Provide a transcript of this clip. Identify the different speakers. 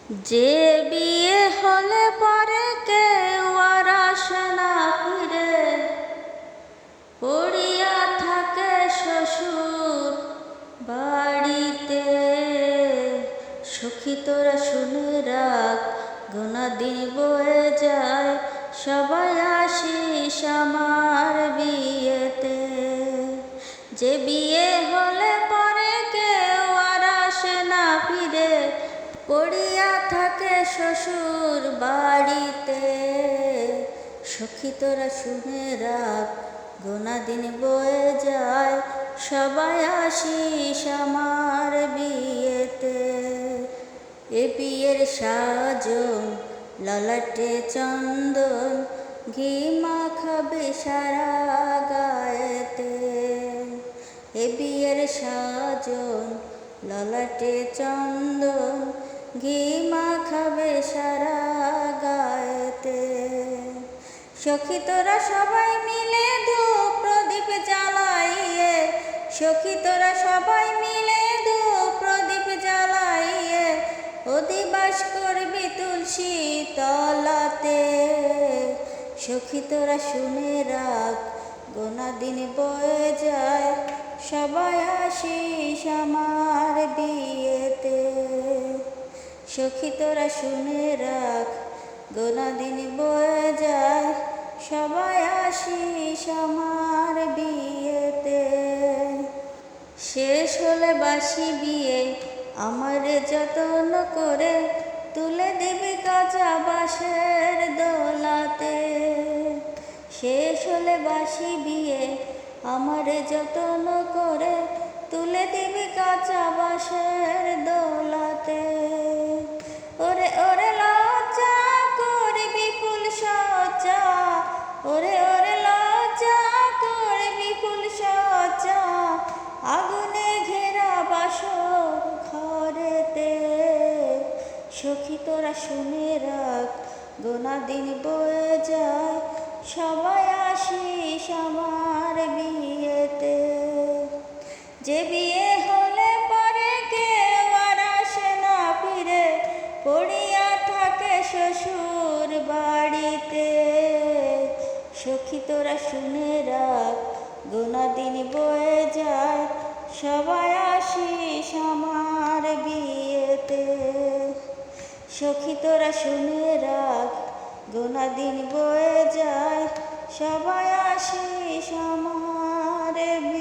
Speaker 1: যে বিয়ে হলে পরে কেউ আর আসে না ফিরে, পড়িয়া থাকে শ্বশুর বাড়িতে। সখী তোরা শুনে রাখ, গোনা দিন বয়ে যায়, সবাই আসিস আমার বিয়েতে। যে বিয়ে হলে পরে কেউ আর আসে না ফিরে, পড়িয়া থাকে শ্বশুর বাড়িতে। সখী তোরা শুনে রাখ, গোনা দিন বয়ে যায়, সবাই আসিস আমার বিয়েতে। এ বিয়ের সাজন ললাটে চন্দন, ঘি মাখাবে সারা গায়েতে। এ বিয়ের সাজন ললাটে চন্দন, ঘি মাখাবে সারা গায়েতে। সখী তোরা সবাই মিলে ধূপ প্রদীপ জ্বালাইয়ে, সখী তোরা সবাই মিলে ধূপ প্রদীপ জ্বালাইয়ে, অধিবাস করবি তুলসী তলাতে। সখী তোরা শুনে রাখ, গোনা দিন বয়ে যায়, সবাই আসিস আমার বিয়েতে। সখী তোরা শুনে রাখ, গোনা দিন বয়ে যায়, সবাই আসিস আমার বিয়েতে। শেষ হলে বাসি বিয়ে আমার যত্ন করে, তুলে দিবি কাঁচা বাঁশের দোলাতে। শেষ হলে বাসি বিয়ে আমার যত্ন করে, তুলে দিবি কাঁচা বাঁশের দোলাতে। ওরে ওরে লজ্জা করবি ফুল সজ্জা, ওরে ওরে লজ্জা করবি ফুল সজ্জা, আগুনে ঘেরা বাসর ঘরেতে। সখী তোরা শুনে রাখ, গোনা দিন বয়ে যায়, সবাই আসিস আমার বিয়েতে। যে বিয়ে হলে পরে কেউ আর আসে না ফিরে, পড়িয়া থাকে শ্বশুর বাড়িতে। সখী তোরা শুনে রাখ, গোনা দিন বয়ে যায়, সবাই আসিস আমার বিয়েতে। সখী তোরা শুনে রাখ, গোনা দিন বয়ে যায়, সবাই আসিস আমার বিয়েতে।